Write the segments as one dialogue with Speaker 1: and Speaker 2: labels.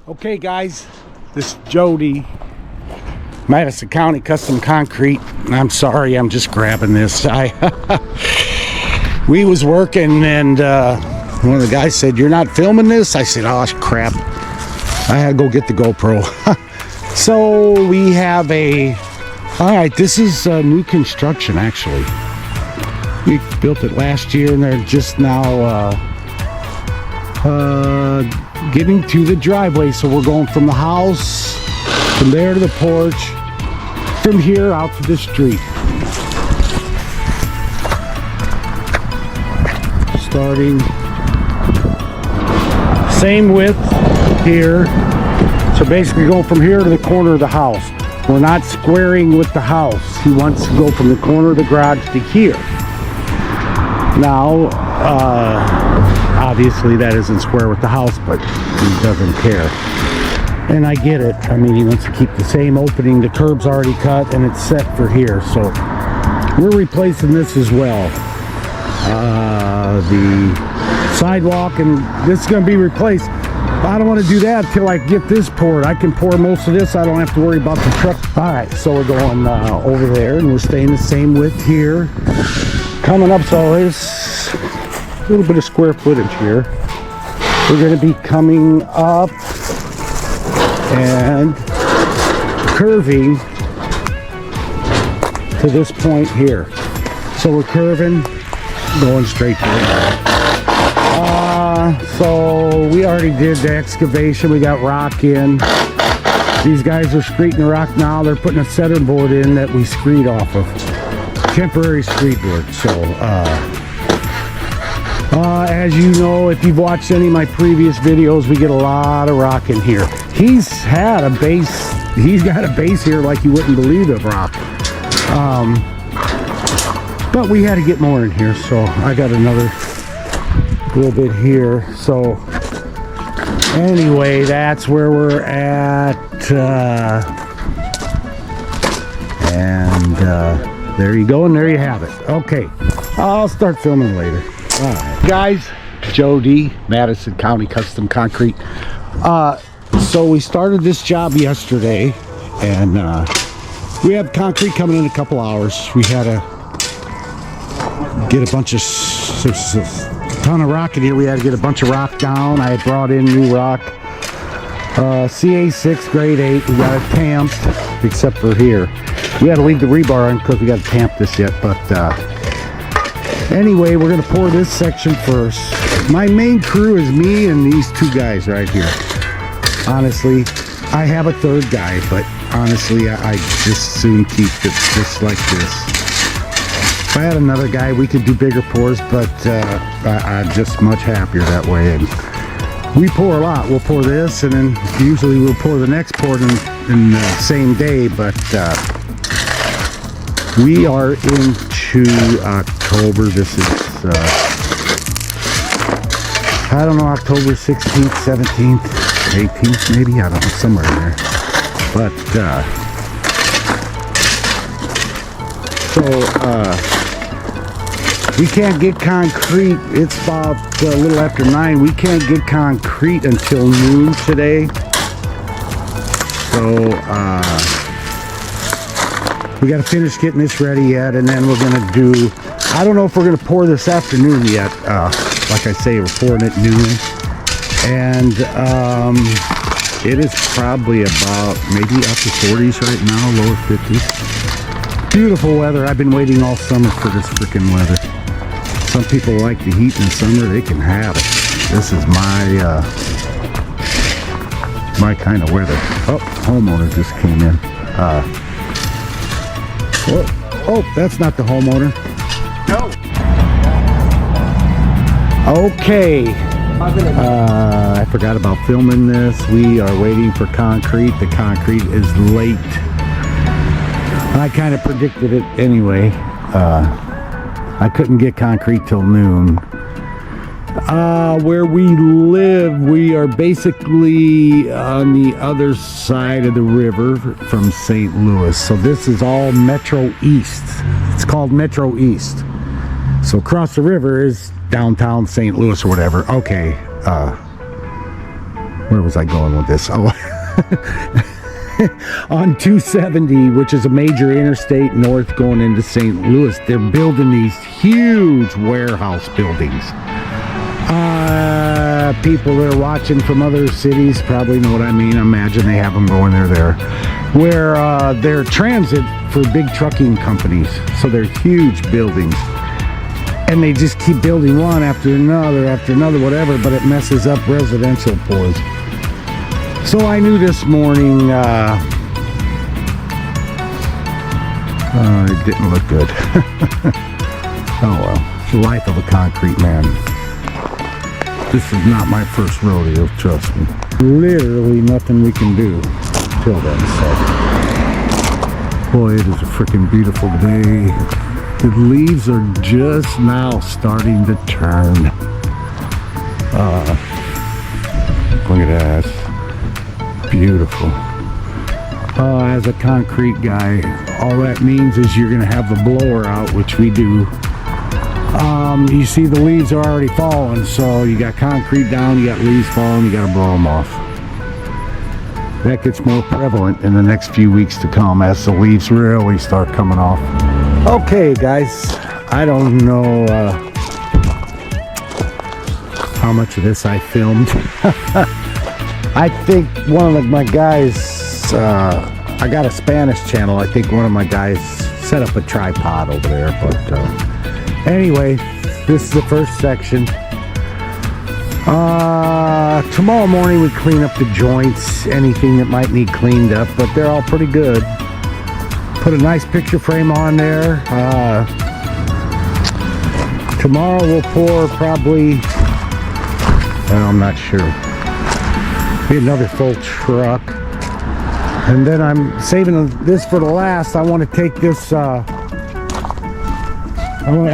Speaker 1: Okay guys, this is Jody, Madison County Custom Concrete. I'm sorry, I'm just grabbing this. We was working and one of the guys said, "You're not filming this?" I said, "Oh crap, I had to go get the GoPro." So we have alright, this is new construction actually. We built it last year and they're just now getting to the driveway. So we're going from the house, from there to the porch, from here out to the street. Starting same width here. So basically going from here to the corner of the house. We're not squaring with the house. He wants to go from the corner of the garage to here. Now, obviously that isn't square with the house, but he doesn't care. And I get it. I mean, he wants to keep the same opening. The curb's already cut and it's set for here. So we're replacing this as well. The sidewalk, and this is going to be replaced. I don't want to do that till I get this poured. I can pour most of this. I don't have to worry about the truck. All right, so we're going over there and we're staying the same width here. Coming up, so there's a little bit of square footage here. We're going to be coming up and curving to this point here. So we're curving, going straight there. So we already did the excavation. We got rock in. These guys are screeding the rock now. They're putting a center board in that we screed off of. Temporary screed board. So as you know, if you've watched any of my previous videos, we get a lot of rock in here. He's got a base here like you wouldn't believe of rock. But we had to get more in here, so I got another little bit here. So anyway, that's where we're at, and there you go, and there you have it. Okay, I'll start filming later. All right, guys, Jody, Madison County Custom Concrete. So we started this job yesterday, and we have concrete coming in a couple hours. We had to get a bunch of ton of rock in here. We had to get a bunch of rock down. I had brought in new rock, CA6 grade 8. We got it tamped, except for here. We had to leave the rebar in because we got to tamp this yet. But anyway, we're going to pour this section first. My main crew is me and these two guys right here. Honestly, I have a third guy, but honestly, I just soon keep it just like this. If I had another guy, we could do bigger pours, but I'm just much happier that way. And we pour a lot. We'll pour this, and then usually we'll pour the next pour in the same day. But we are into October. This is, I don't know, October 16th, 17th, 18th, maybe. I don't know, somewhere in there. But, we can't get concrete. It's about a little after 9. We can't get concrete until noon today. So we got to finish getting this ready yet, and then we're gonna do. I don't know if we're gonna pour this afternoon yet. Like I say, we're pouring at noon, and it is probably about maybe upper 40s right now, lower 50s. Beautiful weather. I've been waiting all summer for this freaking weather. Some people like the heat in the summer. They can have it. This is my kind of weather. Oh, homeowner just came in. Oh, that's not the homeowner.
Speaker 2: No.
Speaker 1: Okay. I forgot about filming this. We are waiting for concrete. The concrete is late. I kind of predicted it anyway. I couldn't get concrete till noon. Where we live, we are basically on the other side of the river from St. Louis. So this is all Metro East. It's called Metro East. So across the river is downtown St. Louis or whatever. Okay. where was I going with this? Oh, on 270, which is a major interstate north going into St. Louis, they're building these huge warehouse buildings. People that are watching from other cities probably know what I mean. I imagine they have them going there, where they're transit for big trucking companies. So they're huge buildings, and they just keep building one after another, whatever, but it messes up residential pours. So I knew this morning it didn't look good. Oh well, it's the life of a concrete man. This is not my first rodeo, trust me. Literally nothing we can do till then, so. Boy, it is a freaking beautiful day. The leaves are just now starting to turn. Look at that. Beautiful. As a concrete guy, all that means is you're going to have the blower out, which we do. You see the leaves are already falling, so you got concrete down, you got leaves falling, you got to blow them off. That gets more prevalent in the next few weeks to come as the leaves really start coming off. Okay, guys, I don't know how much of this I filmed. I think one of my guys, I got a Spanish channel. I think one of my guys set up a tripod over there, but anyway, this is the first section. Tomorrow morning we clean up the joints, anything that might need cleaned up, but they're all pretty good. Put a nice picture frame on there. Tomorrow we'll pour probably, I'm not sure, be another full truck. And then I'm saving this for the last. I want to take this, I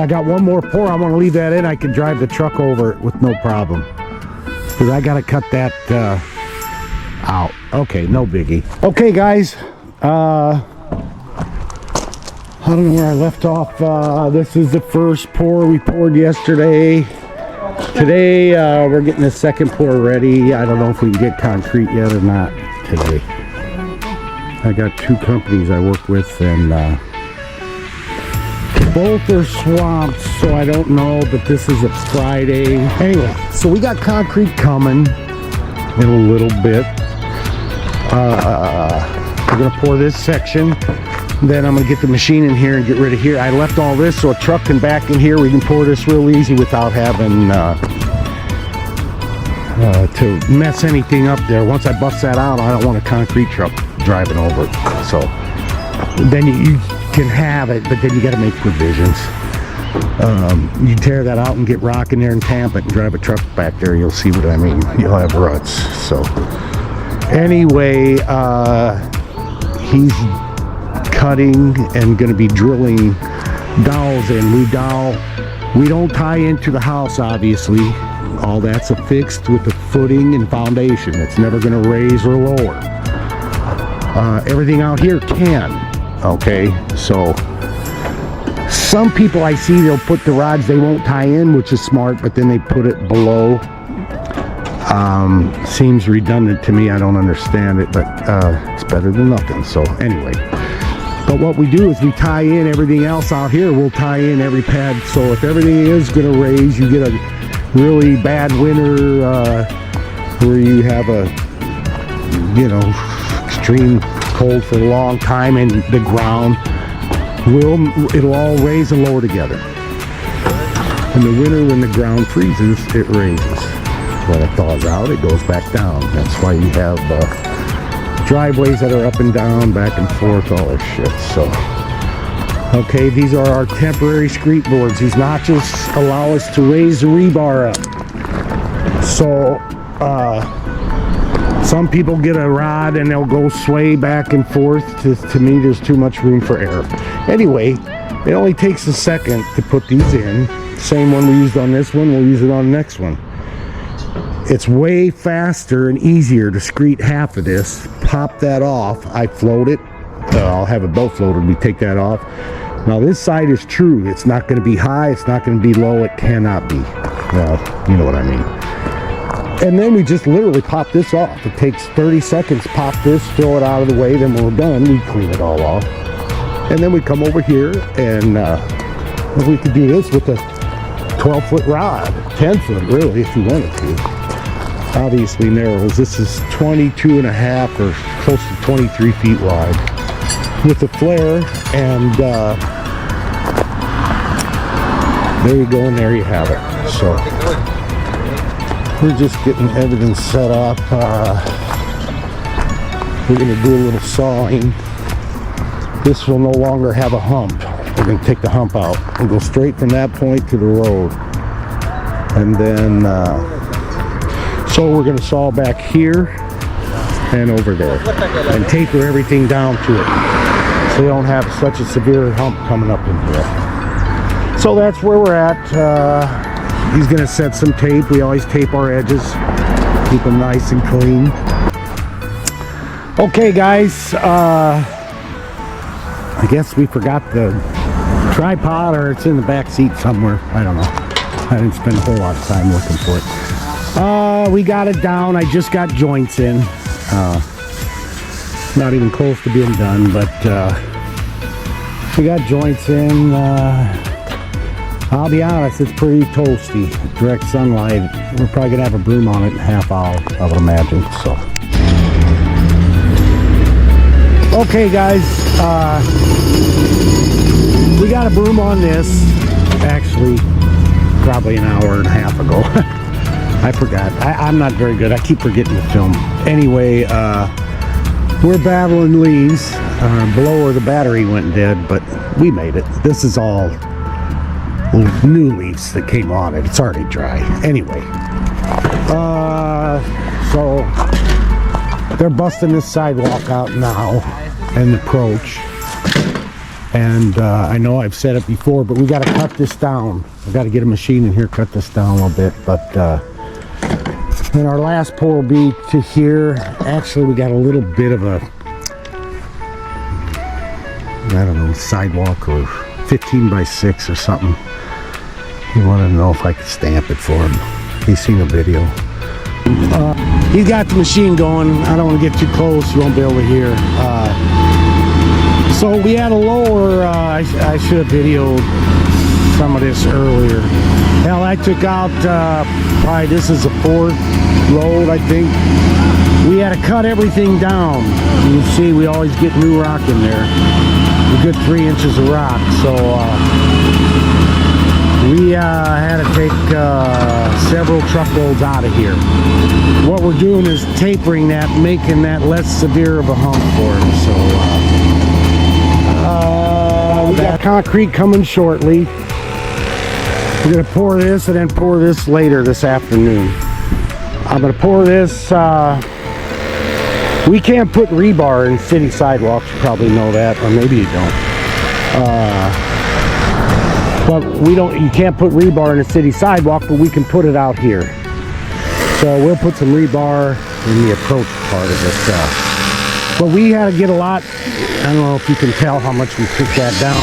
Speaker 1: got one more pour. I want to leave that in. I can drive the truck over it with no problem. Because I got to cut that out. Okay, no biggie. Okay, guys. I don't know where I left off. This is the first pour we poured yesterday. Today, we're getting the second pour ready. I don't know if we can get concrete yet or not today. I got two companies I work with, and both are swamped, so I don't know, but this is a Friday. Anyway, so we got concrete coming in a little bit. We're gonna pour this section, then I'm gonna get the machine in here and get rid of here. I left all this so a truck can back in here. We can pour this real easy without having to mess anything up there. Once I bust that out, I don't want a concrete truck driving over it. So then you can have it, but then you got to make provisions. You tear that out and get rock in there and tamp it and drive a truck back there. You'll see what I mean. You'll have ruts. So anyway, he's cutting and going to be drilling dowels in. We don't tie into the house, obviously. All that's affixed with the footing and foundation. It's never going to raise or lower. Everything out here can. Okay, so some people I see, they'll put the rods, they won't tie in, which is smart, but then they put it below. Seems redundant to me. I don't understand it, but it's better than nothing. So anyway, but what we do is we tie in everything else out here. We'll tie in every pad, so if everything is going to raise, you get a really bad winter where you have a, extreme cold for a long time, and the ground it'll all raise and lower together. In the winter, when the ground freezes, it raises. When it thaws out, it goes back down. That's why you have driveways that are up and down, back and forth, all that shit. So okay, these are our temporary screed boards. These notches allow us to raise the rebar up. So some people get a rod and they'll go sway back and forth. To me, there's too much room for error. Anyway, it only takes a second to put these in. Same one we used on this one, we'll use it on the next one. It's way faster and easier to screed half of this. Pop that off. I float it. I'll have it both floated. We take that off. Now this side is true. It's not going to be high. It's not going to be low. It cannot be. Well, you know what I mean. And then we just literally pop this off. It takes 30 seconds, pop this, throw it out of the way, then when we're done, we clean it all off. And then we come over here and we could do this with a 12-foot rod, 10-foot really, if you wanted to. Obviously narrows. This is 22 and a half or close to 23 feet wide with a flare, and there you go, and there you have it. So we're just getting everything set up. We're going to do a little sawing. This will no longer have a hump. We're going to take the hump out and go straight from that point to the road. And then, so we're going to saw back here and over there and taper everything down to it, so you don't have such a severe hump coming up in here. So that's where we're at. He's going to set some tape. We always tape our edges, keep them nice and clean. Okay guys, I guess we forgot the tripod, or it's in the back seat somewhere. I don't know. I didn't spend a whole lot of time looking for it. We got it down. I just got joints in. Not even close to being done, but we got joints in. I'll be honest, it's pretty toasty. Direct sunlight. We're probably gonna have a broom on it in a half hour, I would imagine. So, okay, guys, we got a broom on this. Actually, probably an hour and a half ago. I forgot. I'm not very good. I keep forgetting to film. Anyway, we're battling leaves. Blower, the battery went dead, but we made it. This is all new leaves that came on it. It's already dry. Anyway, so they're busting this sidewalk out now and the approach. And I know I've said it before, but we got to cut this down. We got to get a machine in here, cut this down a little bit. But then our last pour will be to here. Actually, we got a little bit of a, I don't know, sidewalk or 15 by 6 or something. He wanted to know if I could stamp it for him. He's seen a video. He's got the machine going. I don't want to get too close. You won't be able to hear. So we had a lower, I should have videoed some of this earlier. Hell, I took out, probably this is a 4th load, I think. We had to cut everything down. You can see we always get new rock in there. A good 3 inches of rock. So we had to take several truckloads out of here. What we're doing is tapering that, making that less severe of a hump for him. So we got concrete coming shortly. We're going to pour this and then pour this later this afternoon. I'm going to pour this. We can't put rebar in city sidewalks. You probably know that, or maybe you don't. But we don't. You can't put rebar in a city sidewalk, but we can put it out here. So we'll put some rebar in the approach part of it. But we had to get a lot. I don't know if you can tell how much we took that down.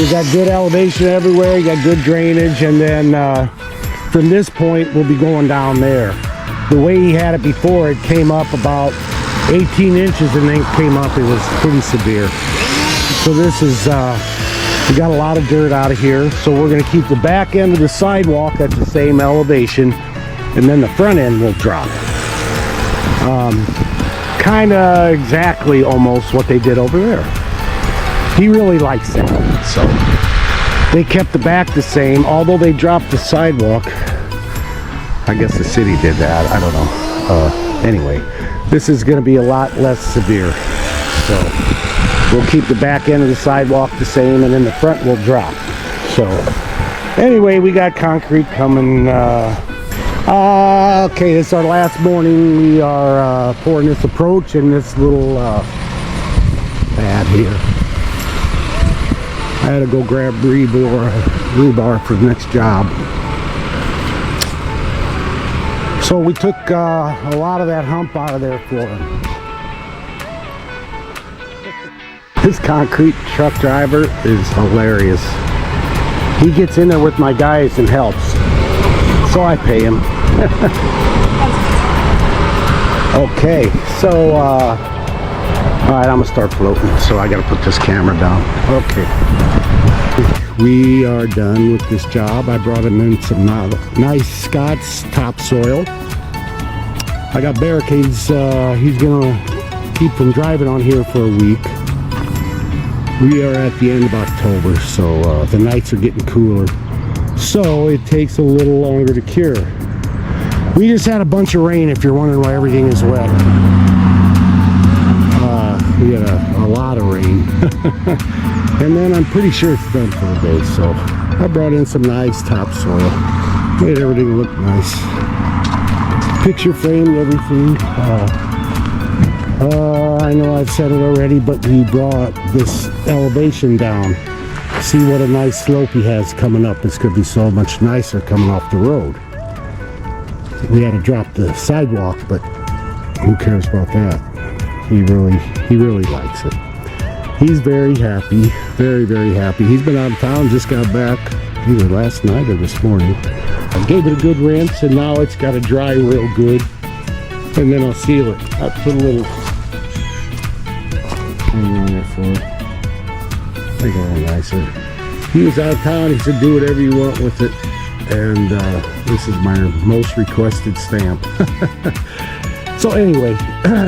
Speaker 1: We got good elevation everywhere. You got good drainage, and then from this point we'll be going down there. The way he had it before, it came up about 18 inches and then came up. It was pretty severe. So this is we got a lot of dirt out of here. So we're going to keep the back end of the sidewalk at the same elevation, and then the front end will drop. Kind of exactly almost what they did over there. He really likes that. So they kept the back the same, although they dropped the sidewalk. I guess the city did that. I don't know. Anyway, this is going to be a lot less severe. So we'll keep the back end of the sidewalk the same, and then the front will drop. So anyway, we got concrete coming. Okay, this is our last morning. We are pouring this approach in this little pad here. I had to go grab rebar for the next job. So we took a lot of that hump out of there for him. This concrete truck driver is hilarious. He gets in there with my guys and helps. So I pay him. Okay, so all right, I'm gonna start floating, so I gotta put this camera down. Okay, we are done with this job. I brought him in some nice Scott's topsoil. I got barricades. He's gonna keep from driving on here for a week. We are at the end of October, so the nights are getting cooler, so it takes a little longer to cure. We just had a bunch of rain, if you're wondering why everything is wet. We had a lot of rain. And then I'm pretty sure it's done for the day, so I brought in some nice topsoil. Made everything look nice. Picture framed everything. I know I've said it already, but we brought this elevation down. See what a nice slope he has coming up. It's going to be so much nicer coming off the road. We had to drop the sidewalk, but who cares about that? He really likes it. He's very happy, very, very happy. He's been out of town, just got back either last night or this morning. I gave it a good rinse, and now it's got to dry real good, and then I'll seal it. I put a little thing on there for it. Make it a little nicer. He was out of town. He said, do whatever you want with it. And this is my most requested stamp. So anyway,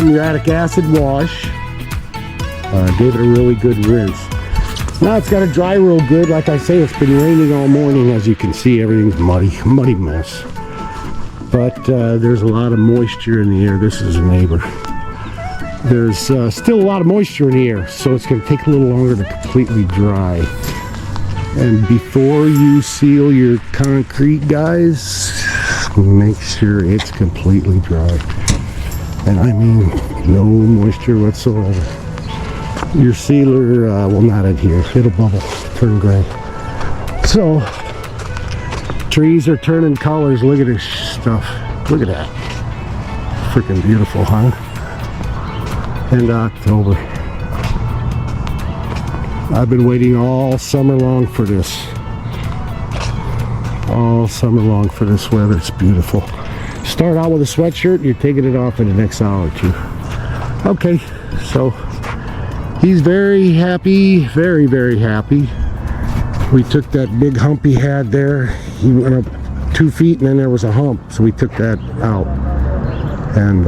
Speaker 1: muriatic acid wash. Gave it a really good rinse. Now it's got to dry real good. Like I say, it's been raining all morning. As you can see, everything's muddy mess. But there's a lot of moisture in the air. This is a neighbor. There's still a lot of moisture in the air, so it's going to take a little longer to completely dry. And before you seal your concrete, guys, make sure it's completely dry. And I mean no moisture whatsoever. Your sealer will not adhere. It'll bubble, turn gray. So, trees are turning colors. Look at this stuff. Look at that. Freaking beautiful, huh? End of October. I've been waiting all summer long for this. All summer long for this weather. It's beautiful. Start out with a sweatshirt, you're taking it off in the next hour or two. Okay, so he's very happy, very, very happy. We took that big hump he had there. He went up 2 feet and then there was a hump, so we took that out. And